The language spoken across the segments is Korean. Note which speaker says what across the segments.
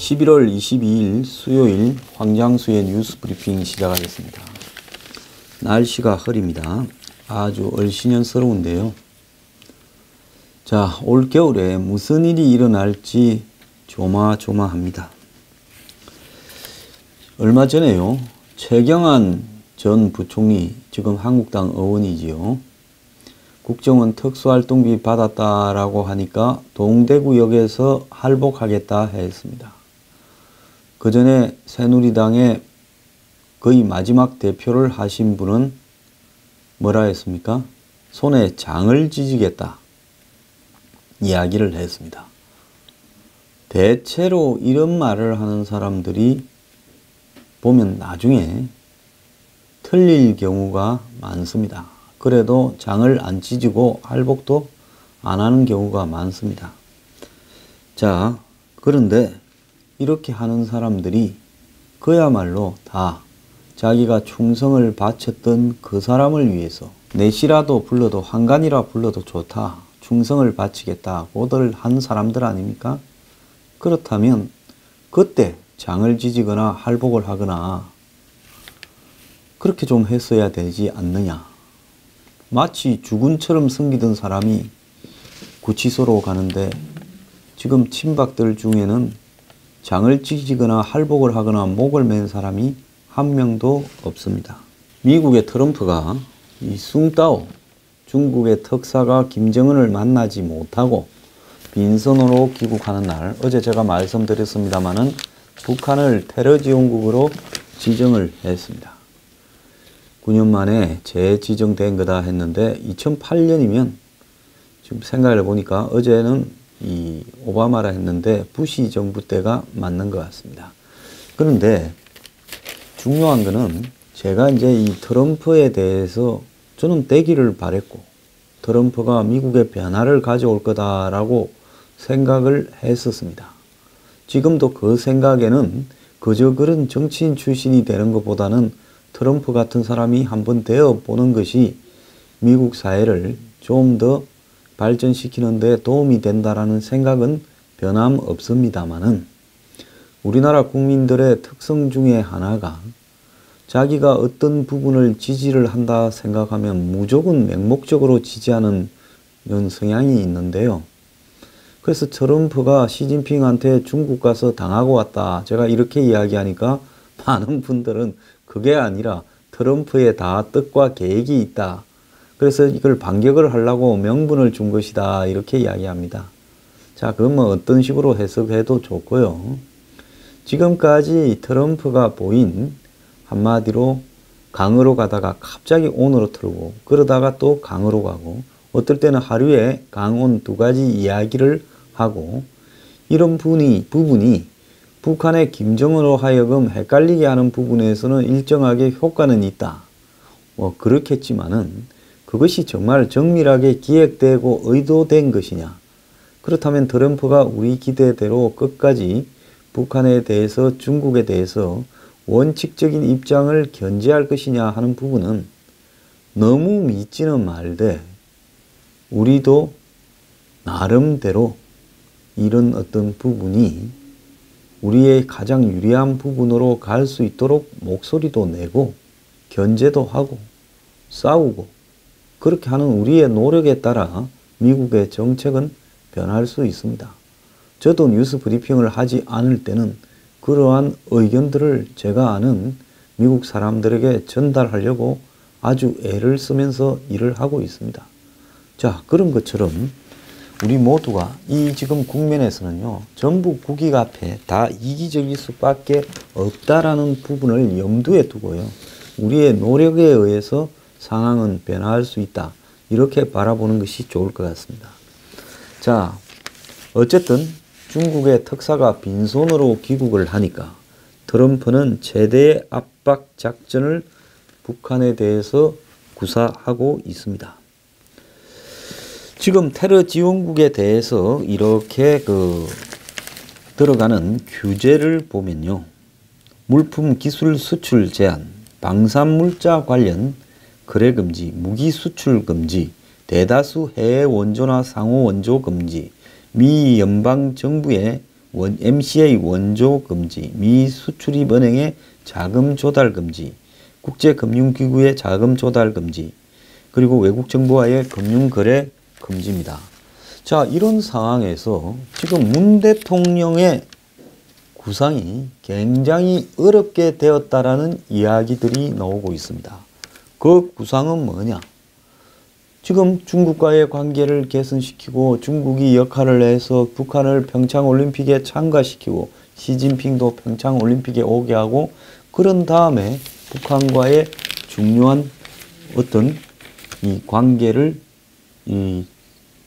Speaker 1: 11월 22일 수요일 황장수의 뉴스 브리핑 시작하겠습니다. 날씨가 흐립니다. 아주 얼씨년스러운데요. 자, 올겨울에 무슨 일이 일어날지 조마조마합니다. 얼마 전에요, 최경환 전 부총리, 지금 한국당 의원이지요. 국정원 특수활동비 받았다라고 하니까 동대구역에서 할복하겠다 했습니다. 그 전에 새누리당의 거의 마지막 대표를 하신 분은 뭐라 했습니까? 손에 장을 찢으겠다 이야기를 했습니다. 대체로 이런 말을 하는 사람들이 보면 나중에 틀릴 경우가 많습니다. 그래도 장을 안 찢고 할복도 안 하는 경우가 많습니다. 자, 그런데 이렇게 하는 사람들이 그야말로 다 자기가 충성을 바쳤던 그 사람을 위해서 내시라도 불러도 환관이라 불러도 좋다, 충성을 바치겠다 고들 한 사람들 아닙니까? 그렇다면 그때 장을 찢거나 할복을 하거나 그렇게 좀 했어야 되지 않느냐. 마치 주군처럼 섬기던 사람이 구치소로 가는데 지금 친박들 중에는 장을 찢거나 할복을 하거나 목을 맨 사람이 한 명도 없습니다. 미국의 트럼프가 이 숭따오 중국의 특사가 김정은을 만나지 못하고 빈손으로 귀국하는 날, 어제 제가 말씀드렸습니다마는 북한을 테러지원국으로 지정을 했습니다. 9년 만에 재지정된 거다 했는데 2008년이면 지금 생각을 해보니까 어제는 이 오바마라 했는데 부시 정부 때가 맞는 것 같습니다. 그런데 중요한 거는 제가 이제 이 트럼프에 대해서 저는 되기를 바랬고 트럼프가 미국의 변화를 가져올 거다라고 생각을 했었습니다. 지금도 그 생각에는 그저 그런 정치인 출신이 되는 것보다는 트럼프 같은 사람이 한번 되어보는 것이 미국 사회를 좀 더 발전시키는 데 도움이 된다라는 생각은 변함없습니다만은 우리나라 국민들의 특성 중에 하나가 자기가 어떤 부분을 지지를 한다 생각하면 무조건 맹목적으로 지지하는 이런 성향이 있는데요. 그래서 트럼프가 시진핑한테 중국 가서 당하고 왔다, 제가 이렇게 이야기하니까 많은 분들은 그게 아니라 트럼프에 다 뜻과 계획이 있다, 그래서 이걸 반격을 하려고 명분을 준 것이다, 이렇게 이야기합니다. 자, 그건 뭐 어떤 식으로 해석해도 좋고요. 지금까지 트럼프가 보인 한마디로 강으로 가다가 갑자기 온으로 틀고 그러다가 또 강으로 가고 어떨 때는 하루에 강온 두 가지 이야기를 하고 이런 부분이 북한의 김정은으로 하여금 헷갈리게 하는 부분에서는 일정하게 효과는 있다. 뭐 그렇겠지만은 그것이 정말 정밀하게 기획되고 의도된 것이냐. 그렇다면 트럼프가 우리 기대대로 끝까지 북한에 대해서 중국에 대해서 원칙적인 입장을 견지할 것이냐 하는 부분은 너무 믿지는 말되 우리도 나름대로 이런 어떤 부분이 우리의 가장 유리한 부분으로 갈 수 있도록 목소리도 내고 견제도 하고 싸우고 그렇게 하는 우리의 노력에 따라 미국의 정책은 변할 수 있습니다. 저도 뉴스 브리핑을 하지 않을 때는 그러한 의견들을 제가 아는 미국 사람들에게 전달하려고 아주 애를 쓰면서 일을 하고 있습니다. 자, 그런 것처럼 우리 모두가 이 지금 국면에서는요, 전부 국익 앞에 다 이기적일 수밖에 없다라는 부분을 염두에 두고요, 우리의 노력에 의해서 상황은 변화할 수 있다, 이렇게 바라보는 것이 좋을 것 같습니다. 자, 어쨌든 중국의 특사가 빈손으로 귀국을 하니까 트럼프는 최대의 압박 작전을 북한에 대해서 구사하고 있습니다. 지금 테러 지원국에 대해서 이렇게 들어가는 규제를 보면요, 물품 기술 수출 제한, 방산물자 관련 거래 금지, 무기 수출 금지, 대다수 해외 원조나 상호 원조 금지, 미 연방 정부의 MCA 원조 금지, 미 수출입은행의 자금 조달 금지, 국제금융기구의 자금 조달 금지, 그리고 외국 정부와의 금융거래 금지입니다. 자, 이런 상황에서 지금 문 대통령의 구상이 굉장히 어렵게 되었다라는 이야기들이 나오고 있습니다. 그 구상은 뭐냐? 지금 중국과의 관계를 개선시키고 중국이 역할을 해서 북한을 평창올림픽에 참가시키고 시진핑도 평창올림픽에 오게 하고 그런 다음에 북한과의 중요한 어떤 이 관계를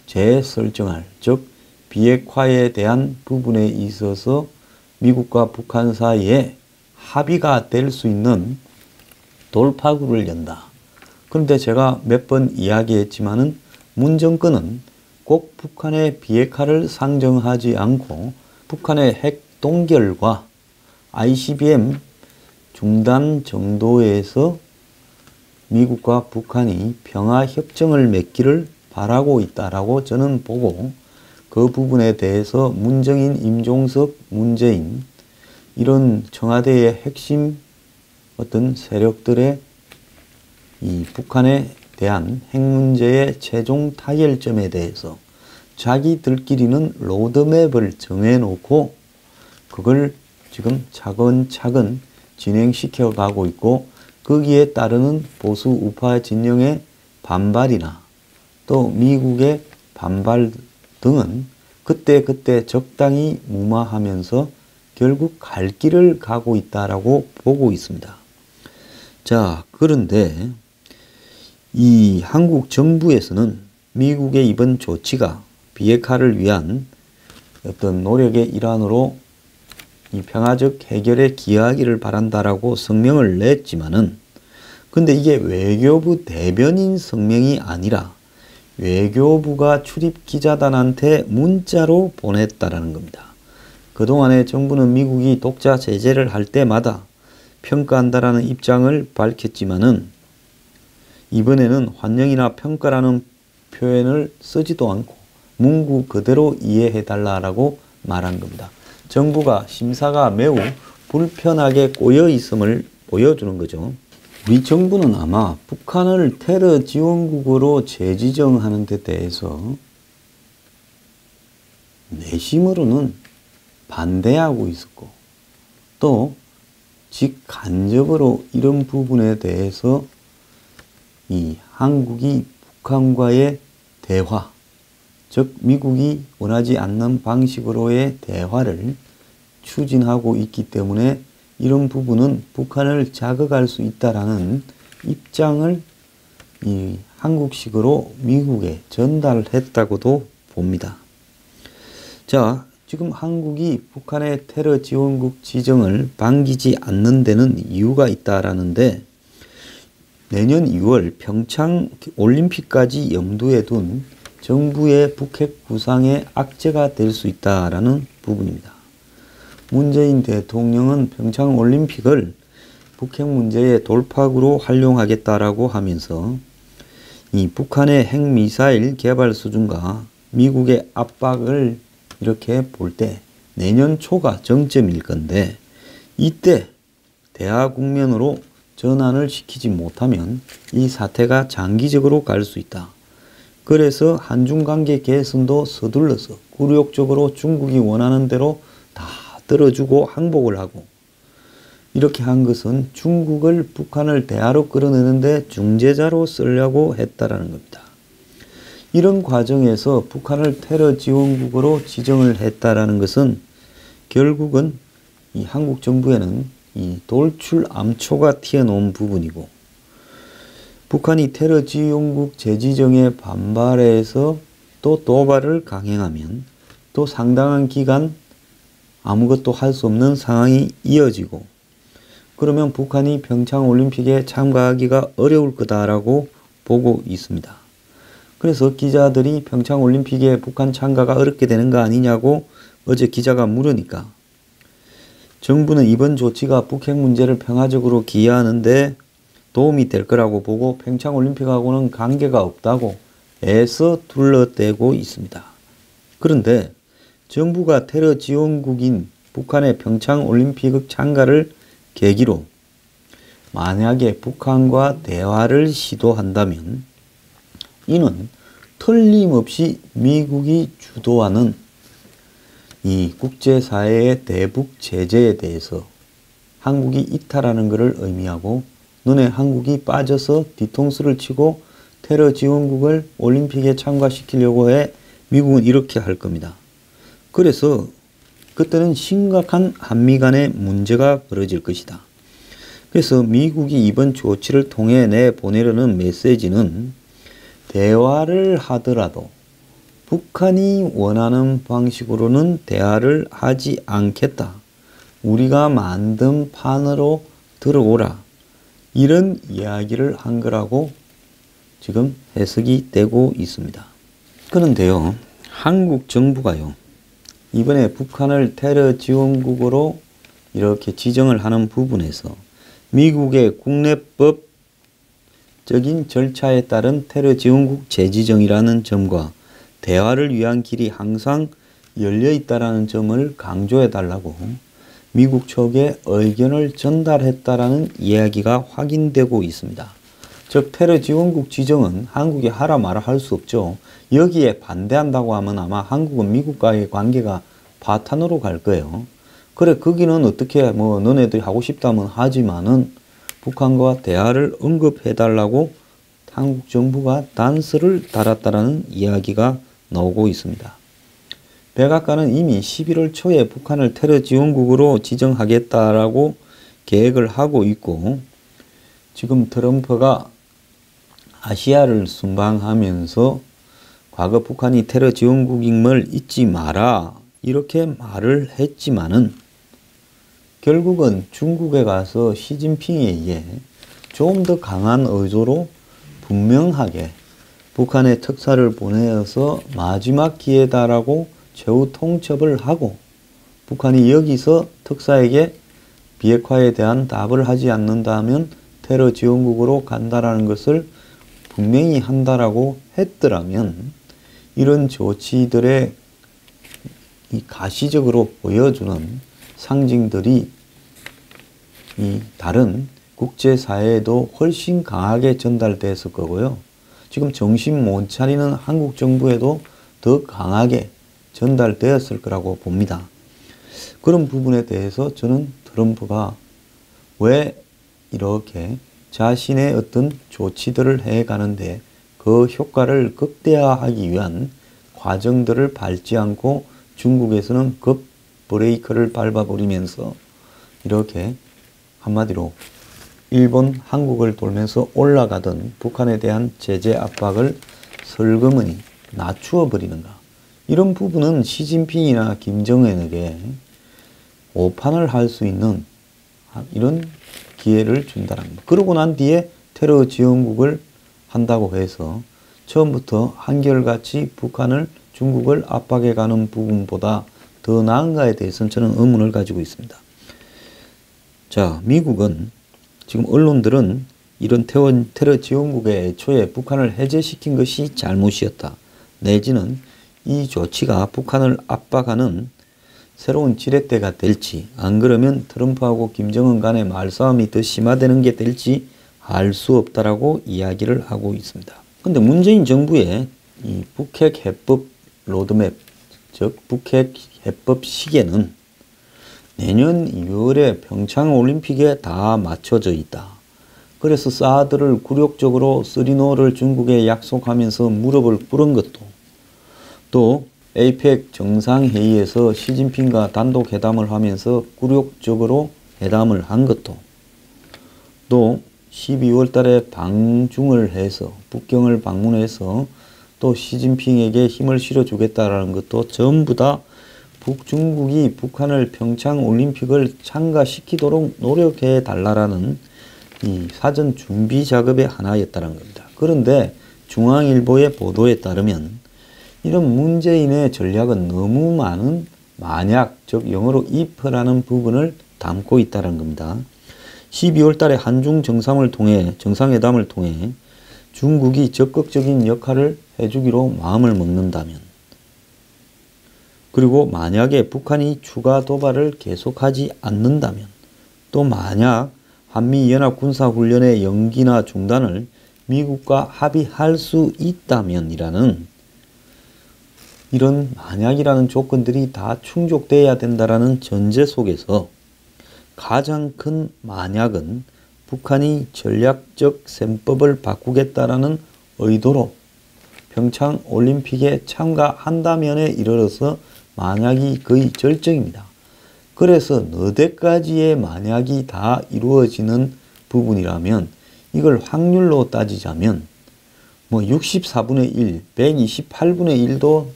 Speaker 1: 재설정할, 즉 비핵화에 대한 부분에 있어서 미국과 북한 사이에 합의가 될 수 있는 돌파구를 연다. 그런데 제가 몇 번 이야기했지만은 문 정권은 꼭 북한의 비핵화를 상정하지 않고 북한의 핵 동결과 ICBM 중단 정도에서 미국과 북한이 평화협정을 맺기를 바라고 있다라고 저는 보고 그 부분에 대해서 문정인, 임종석, 문재인 이런 청와대의 핵심 어떤 세력들의 이 북한에 대한 핵 문제의 최종 타결점에 대해서 자기들끼리는 로드맵을 정해놓고 그걸 지금 차근차근 진행시켜 가고 있고 거기에 따르는 보수 우파 진영의 반발이나 또 미국의 반발 등은 그때그때 적당히 무마하면서 결국 갈 길을 가고 있다라고 보고 있습니다. 자, 그런데 이 한국 정부에서는 미국의 이번 조치가 비핵화를 위한 어떤 노력의 일환으로 이 평화적 해결에 기여하기를 바란다라고 성명을 냈지만은 근데 이게 외교부 대변인 성명이 아니라 외교부가 출입 기자단한테 문자로 보냈다라는 겁니다. 그동안에 정부는 미국이 독자 제재를 할 때마다 평가한다라는 입장을 밝혔지만은 이번에는 환영이나 평가라는 표현을 쓰지도 않고 문구 그대로 이해해달라고 말한 겁니다. 정부가 심사가 매우 불편하게 꼬여 있음을 보여주는 거죠. 우리 정부는 아마 북한을 테러 지원국으로 재지정하는 데 대해서 내심으로는 반대하고 있었고 또 직간접으로 이런 부분에 대해서 이 한국이 북한과의 대화, 즉 미국이 원하지 않는 방식으로의 대화를 추진하고 있기 때문에 이런 부분은 북한을 자극할 수 있다라는 입장을 이 한국식으로 미국에 전달했다고도 봅니다. 자, 지금 한국이 북한의 테러 지원국 지정을 반기지 않는 데는 이유가 있다라는데 내년 2월 평창 올림픽까지 염두에 둔 정부의 북핵 구상의 악재가 될 수 있다라는 부분입니다. 문재인 대통령은 평창 올림픽을 북핵 문제의 돌파구로 활용하겠다라고 하면서 이 북한의 핵미사일 개발 수준과 미국의 압박을 이렇게 볼 때 내년 초가 정점일 건데 이때 대화 국면으로 전환을 시키지 못하면 이 사태가 장기적으로 갈 수 있다. 그래서 한중관계 개선도 서둘러서 굴욕적으로 중국이 원하는 대로 다 들어주고 항복을 하고 이렇게 한 것은 중국을 북한을 대화로 끌어내는데 중재자로 쓰려고 했다라는 겁니다. 이런 과정에서 북한을 테러 지원국으로 지정을 했다라는 것은 결국은 이 한국 정부에는 이 돌출 암초가 튀어나온 부분이고 북한이 테러 지원국 재지정에 반발해서 또 도발을 강행하면 또 상당한 기간 아무것도 할 수 없는 상황이 이어지고 그러면 북한이 평창올림픽에 참가하기가 어려울 거다라고 보고 있습니다. 그래서 기자들이 평창올림픽에 북한 참가가 어렵게 되는 거 아니냐고 어제 기자가 물으니까 정부는 이번 조치가 북핵 문제를 평화적으로 기여하는데 도움이 될 거라고 보고 평창올림픽하고는 관계가 없다고 애써 둘러대고 있습니다. 그런데 정부가 테러 지원국인 북한의 평창올림픽 참가를 계기로 만약에 북한과 대화를 시도한다면 이는 틀림없이 미국이 주도하는 이 국제사회의 대북 제재에 대해서 한국이 이탈하는 것을 의미하고 눈에 한국이 빠져서 뒤통수를 치고 테러 지원국을 올림픽에 참가시키려고 해 미국은 이렇게 할 겁니다. 그래서 그때는 심각한 한미 간의 문제가 벌어질 것이다. 그래서 미국이 이번 조치를 통해 내보내려는 메시지는 대화를 하더라도 북한이 원하는 방식으로는 대화를 하지 않겠다. 우리가 만든 판으로 들어오라. 이런 이야기를 한 거라고 지금 해석이 되고 있습니다. 그런데요, 한국 정부가요, 이번에 북한을 테러 지원국으로 이렇게 지정을 하는 부분에서 미국의 국내법적인 절차에 따른 테러 지원국 재지정이라는 점과 대화를 위한 길이 항상 열려 있다라는 점을 강조해 달라고 미국 측에 의견을 전달했다라는 이야기가 확인되고 있습니다. 즉 테러 지원국 지정은 한국이 하라 마라 할 수 없죠. 여기에 반대한다고 하면 아마 한국은 미국과의 관계가 파탄으로 갈 거예요. 그래 거기는 어떻게 뭐 너네들이 하고 싶다면 하지만은 북한과 대화를 언급해 달라고 한국 정부가 단서를 달았다라는 이야기가 나오고 있습니다. 백악관은 이미 11월 초에 북한을 테러 지원국으로 지정하겠다라고 계획을 하고 있고 지금 트럼프가 아시아를 순방하면서 과거 북한이 테러 지원국임을 잊지 마라 이렇게 말을 했지만은 결국은 중국에 가서 시진핑에게 좀 더 강한 의도로 분명하게 북한에 특사를 보내어서 마지막 기회다라고 최후 통첩을 하고 북한이 여기서 특사에게 비핵화에 대한 답을 하지 않는다면 테러 지원국으로 간다라는 것을 분명히 한다라고 했더라면 이런 조치들의 이 가시적으로 보여주는 상징들이 이 다른 국제사회에도 훨씬 강하게 전달됐을 거고요. 지금 정신 못 차리는 한국 정부에도 더 강하게 전달되었을 거라고 봅니다. 그런 부분에 대해서 저는 트럼프가 왜 이렇게 자신의 어떤 조치들을 해가는데 그 효과를 극대화하기 위한 과정들을 밟지 않고 중국에서는 급 브레이크를 밟아버리면서 이렇게 한마디로 일본, 한국을 돌면서 올라가던 북한에 대한 제재 압박을 슬그머니 낮추어 버리는가. 이런 부분은 시진핑이나 김정은에게 오판을 할 수 있는 이런 기회를 준다는 겁니다. 그러고 난 뒤에 테러 지원국을 한다고 해서 처음부터 한결같이 북한을 중국을 압박해가는 부분보다 더 나은가에 대해서는 저는 의문을 가지고 있습니다. 자, 미국은 지금 언론들은 이런 테러 지원국의 애초에 북한을 해제시킨 것이 잘못이었다. 내지는 이 조치가 북한을 압박하는 새로운 지렛대가 될지 안 그러면 트럼프하고 김정은 간의 말싸움이 더 심화되는 게 될지 알 수 없다라고 이야기를 하고 있습니다. 그런데 문재인 정부의 이 북핵 해법 로드맵, 즉 북핵 해법 시계는 내년 2월에 평창올림픽에 다 맞춰져 있다. 그래서 사드를 굴욕적으로 쓰리노를 중국에 약속하면서 무릎을 꿇은 것도 또 에이펙 정상회의에서 시진핑과 단독 회담을 하면서 굴욕적으로 회담을 한 것도 또 12월 달에 방중을 해서 북경을 방문해서 또 시진핑에게 힘을 실어주겠다라는 것도 전부 다 북중국이 북한을 평창올림픽을 참가시키도록 노력해 달라라는 이 사전 준비 작업의 하나였다는 겁니다. 그런데 중앙일보의 보도에 따르면 이런 문재인의 전략은 너무 많은 만약, 즉 영어로 if라는 부분을 담고 있다는 겁니다. 12월 달에 한중 정상회담을 통해 중국이 적극적인 역할을 해주기로 마음을 먹는다면 그리고 만약에 북한이 추가 도발을 계속하지 않는다면, 또 만약 한미연합군사훈련의 연기나 중단을 미국과 합의할 수 있다면이라는 이런 만약이라는 조건들이 다 충족돼야 된다라는 전제 속에서 가장 큰 만약은 북한이 전략적 셈법을 바꾸겠다라는 의도로 평창 올림픽에 참가한다면에 이르러서 만약이 거의 절정입니다. 그래서 너댓가지의 만약이 다 이루어지는 부분이라면 이걸 확률로 따지자면 뭐 64분의 1, 128분의 1도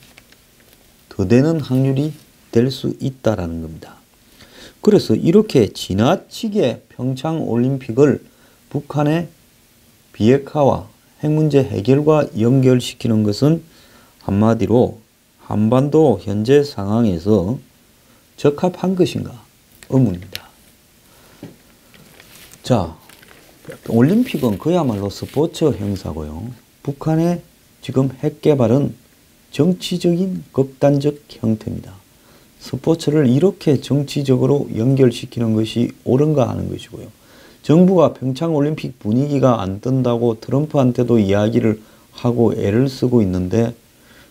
Speaker 1: 더 되는 확률이 될 수 있다라는 겁니다. 그래서 이렇게 지나치게 평창 올림픽을 북한의 비핵화와 핵 문제 해결과 연결시키는 것은 한마디로 한반도 현재 상황에서 적합한 것인가 의문입니다. 자, 올림픽은 그야말로 스포츠 행사고요. 북한의 지금 핵 개발은 정치적인 극단적 형태입니다. 스포츠를 이렇게 정치적으로 연결시키는 것이 옳은가 하는 것이고요. 정부가 평창올림픽 분위기가 안 뜬다고 트럼프한테도 이야기를 하고 애를 쓰고 있는데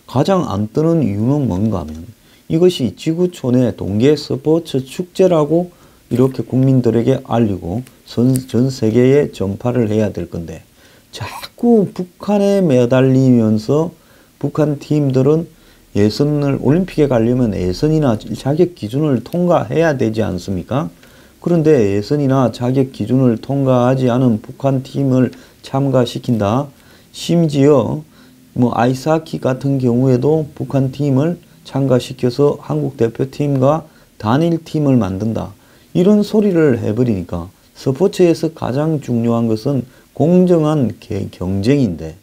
Speaker 1: 가장 안 뜨는 이유는 뭔가 하면 이것이 지구촌의 동계 스포츠 축제라고 이렇게 국민들에게 알리고 전 세계에 전파를 해야 될 건데 자꾸 북한에 매달리면서 북한 팀들은 예선을 올림픽에 가려면 예선이나 자격 기준을 통과해야 되지 않습니까? 그런데 예선이나 자격 기준을 통과하지 않은 북한 팀을 참가시킨다. 심지어 뭐 아이스하키 같은 경우에도 북한 팀을 참가시켜서 한국 대표팀과 단일팀을 만든다. 이런 소리를 해버리니까 스포츠에서 가장 중요한 것은 공정한 경쟁인데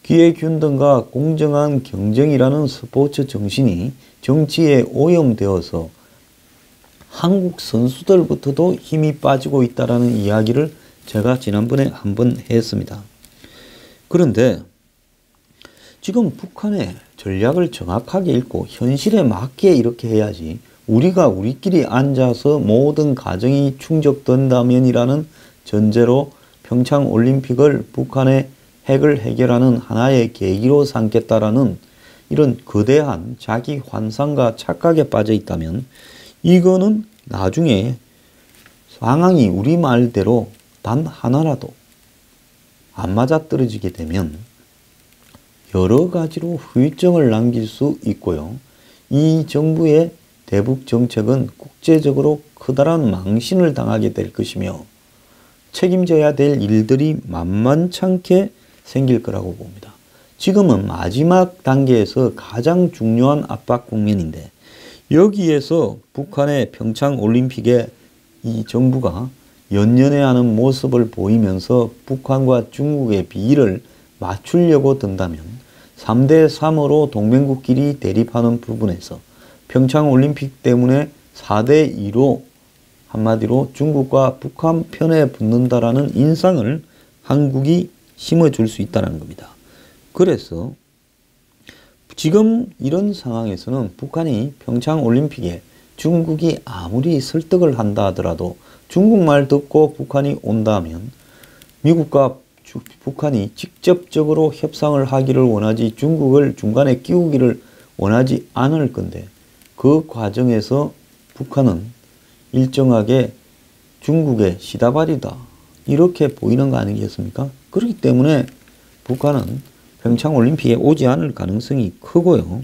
Speaker 1: 기회균등과 공정한 경쟁이라는 스포츠 정신이 정치에 오염되어서 한국 선수들부터도 힘이 빠지고 있다는 이야기를 제가 지난번에 한번 했습니다. 그런데 지금 북한의 전략을 정확하게 읽고 현실에 맞게 이렇게 해야지 우리가 우리끼리 앉아서 모든 가정이 충족된다면이라는 전제로 평창올림픽을 북한의 핵을 해결하는 하나의 계기로 삼겠다라는 이런 거대한 자기 환상과 착각에 빠져 있다면 이거는 나중에 상황이 우리 말대로 단 하나라도 안 맞아떨어지게 되면 여러 가지로 후유증을 남길 수 있고요. 이 정부의 대북 정책은 국제적으로 커다란 망신을 당하게 될 것이며 책임져야 될 일들이 만만찮게 생길 거라고 봅니다. 지금은 마지막 단계에서 가장 중요한 압박 국면인데 여기에서 북한의 평창올림픽에 이 정부가 연연해하는 모습을 보이면서 북한과 중국의 비율을 맞추려고 든다면 3대3으로 동맹국끼리 대립하는 부분에서 평창올림픽 때문에 4대2로 한마디로 중국과 북한 편에 붙는다라는 인상을 한국이 심어줄 수 있다는 겁니다. 그래서 지금 이런 상황에서는 북한이 평창올림픽에 중국이 아무리 설득을 한다 하더라도 중국말 듣고 북한이 온다면 미국과 북한이 직접적으로 협상을 하기를 원하지 중국을 중간에 끼우기를 원하지 않을 건데 그 과정에서 북한은 일정하게 중국의 시다발이다 이렇게 보이는 거 아니겠습니까? 그렇기 때문에 북한은 평창올림픽에 오지 않을 가능성이 크고요.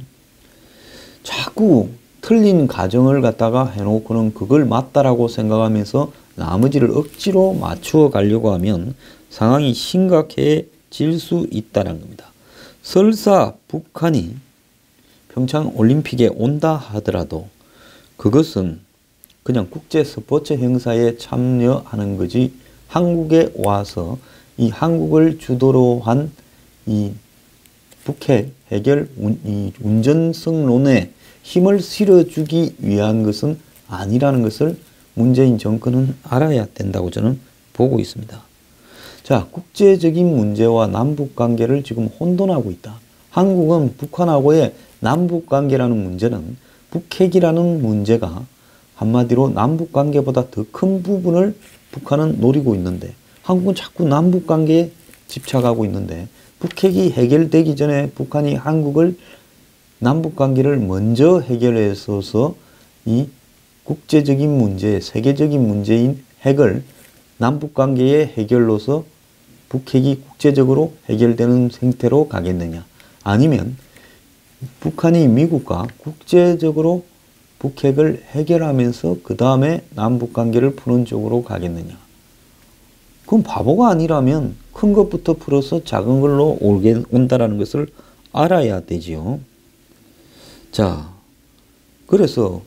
Speaker 1: 자꾸 틀린 가정을 갖다가 해놓고는 그걸 맞다라고 생각하면서 나머지를 억지로 맞추어 가려고 하면 상황이 심각해질 수 있다는 겁니다. 설사 북한이 평창올림픽에 온다 하더라도 그것은 그냥 국제 스포츠 행사에 참여하는 거지 한국에 와서 이 한국을 주도로 한 이 북핵 해결 이 운전성론에 힘을 실어주기 위한 것은 아니라는 것을 문재인 정권은 알아야 된다고 저는 보고 있습니다. 자, 국제적인 문제와 남북관계를 지금 혼돈하고 있다. 한국은 북한하고의 남북관계라는 문제는 북핵이라는 문제가 한마디로 남북관계보다 더 큰 부분을 북한은 노리고 있는데 한국은 자꾸 남북관계에 집착하고 있는데 북핵이 해결되기 전에 북한이 한국을 남북관계를 먼저 해결해서 이 국제적인 문제, 세계적인 문제인 핵을 남북관계의 해결로서 북핵이 국제적으로 해결되는 형태로 가겠느냐, 아니면 북한이 미국과 국제적으로 북핵을 해결하면서 그 다음에 남북관계를 푸는 쪽으로 가겠느냐. 그럼 바보가 아니라면 큰 것부터 풀어서 작은 걸로 온다라는 것을 알아야 되지요. 자, 그래서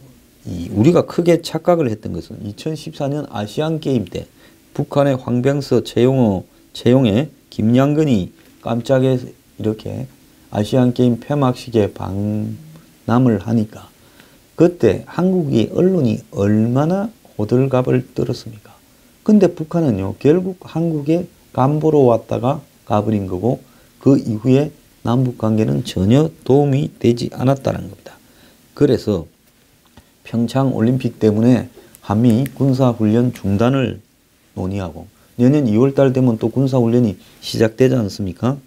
Speaker 1: 우리가 크게 착각을 했던 것은 2014년 아시안게임 때 북한의 황병서, 채용의 김양근이 깜짝에 이렇게 아시안게임 폐막식에 방남을 하니까 그때 한국의 언론이 얼마나 호들갑을 떨었습니까? 근데 북한은요, 결국 한국에 간보러 왔다가 가버린 거고 그 이후에 남북관계는 전혀 도움이 되지 않았다는 겁니다. 그래서 평창 올림픽 때문에 한미 군사훈련 중단을 논의하고 내년 2월달 되면 또 군사훈련이 시작되지 않습니까?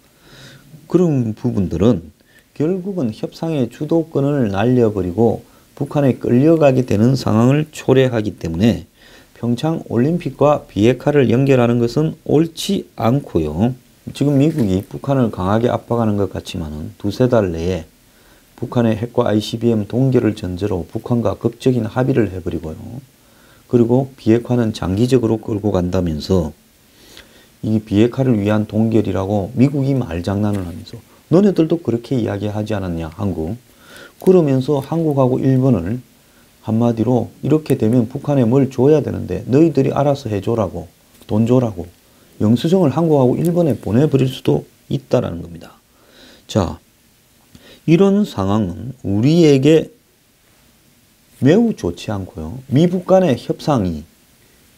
Speaker 1: 그런 부분들은 결국은 협상의 주도권을 날려버리고 북한에 끌려가게 되는 상황을 초래하기 때문에 평창 올림픽과 비핵화를 연결하는 것은 옳지 않고요. 지금 미국이 북한을 강하게 압박하는 것 같지만은 두세 달 내에 북한의 핵과 ICBM 동결을 전제로 북한과 극적인 합의를 해버리고요. 그리고 비핵화는 장기적으로 끌고 간다면서 이 비핵화를 위한 동결이라고 미국이 말장난을 하면서 너네들도 그렇게 이야기하지 않았냐, 한국. 그러면서 한국하고 일본을 한마디로 이렇게 되면 북한에 뭘 줘야 되는데 너희들이 알아서 해줘라고, 돈 줘라고 영수증을 한국하고 일본에 보내버릴 수도 있다라는 겁니다. 자, 이런 상황은 우리에게 매우 좋지 않고요. 미북 간의 협상이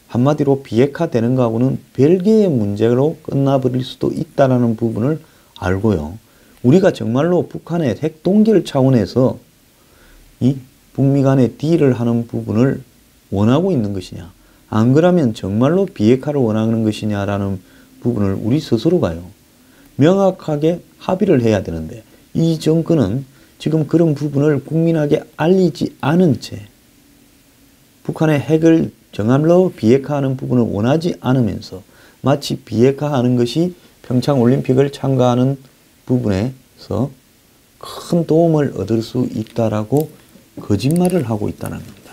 Speaker 1: 한마디로 비핵화되는 거하고는 별개의 문제로 끝나버릴 수도 있다는 부분을 알고요. 우리가 정말로 북한의 핵 동결 차원에서 이 북미 간의 딜을 하는 부분을 원하고 있는 것이냐, 안 그러면 정말로 비핵화를 원하는 것이냐라는 부분을 우리 스스로가요, 명확하게 합의를 해야 되는데 이 정권은 지금 그런 부분을 국민에게 알리지 않은 채 북한의 핵을 정말로 비핵화하는 부분을 원하지 않으면서 마치 비핵화하는 것이 평창올림픽을 참가하는 부분에서 큰 도움을 얻을 수 있다라고 거짓말을 하고 있다는 겁니다.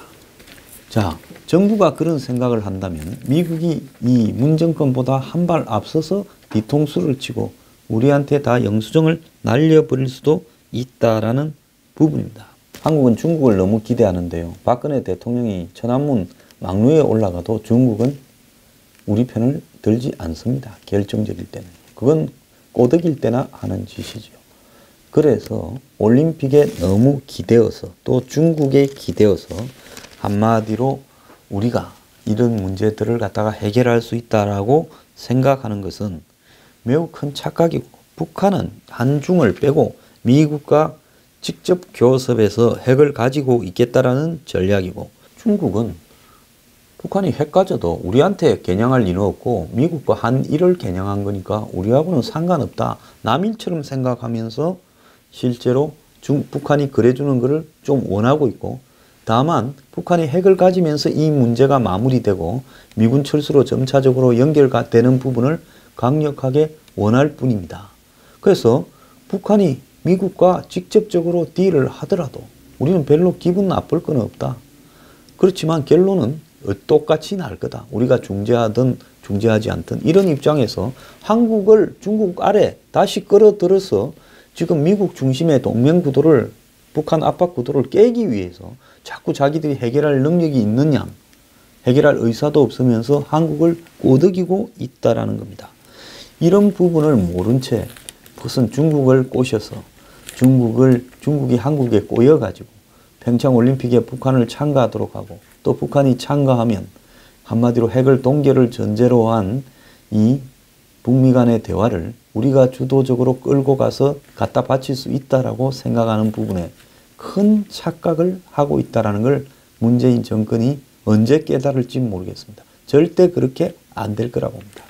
Speaker 1: 자, 정부가 그런 생각을 한다면 미국이 이 문정권보다 한 발 앞서서 뒤통수를 치고 우리한테 다 영수증을 날려버릴 수도 있다라는 부분입니다. 한국은 중국을 너무 기대하는데요. 박근혜 대통령이 천안문 막루에 올라가도 중국은 우리 편을 들지 않습니다. 결정적일 때는. 그건 꼬드길 때나 하는 짓이죠. 그래서 올림픽에 너무 기대어서 또 중국에 기대어서 한마디로 우리가 이런 문제들을 갖다가 해결할 수 있다라고 생각하는 것은 매우 큰 착각이고, 북한은 한중을 빼고 미국과 직접 교섭해서 핵을 가지고 있겠다라는 전략이고, 중국은 북한이 핵 가져도 우리한테 겨냥할 일은 없고 미국과 한일을 겨냥한 거니까 우리하고는 상관없다, 남일처럼 생각하면서 실제로 북한이 그래주는 것을 좀 원하고 있고, 다만 북한이 핵을 가지면서 이 문제가 마무리되고 미군 철수로 점차적으로 연결되는 부분을 강력하게 원할 뿐입니다. 그래서 북한이 미국과 직접적으로 딜을 하더라도 우리는 별로 기분 나쁠 건 없다. 그렇지만 결론은 똑같이 날 거다. 우리가 중재하든 중재하지 않든 이런 입장에서 한국을 중국 아래 다시 끌어들여서 지금 미국 중심의 동맹 구도를, 북한 압박 구도를 깨기 위해서 자꾸 자기들이 해결할 능력이 있는 양, 해결할 의사도 없으면서 한국을 꼬드기고 있다라는 겁니다. 이런 부분을 모른 채 무슨 중국을 꼬셔서 중국이 한국에 꼬여가지고 평창올림픽에 북한을 참가하도록 하고, 또 북한이 참가하면 한마디로 핵을 동결을 전제로 한 이 북미 간의 대화를 우리가 주도적으로 끌고 가서 갖다 바칠 수 있다라고 생각하는 부분에 큰 착각을 하고 있다는 걸 문재인 정권이 언제 깨달을지 모르겠습니다. 절대 그렇게 안 될 거라고 봅니다.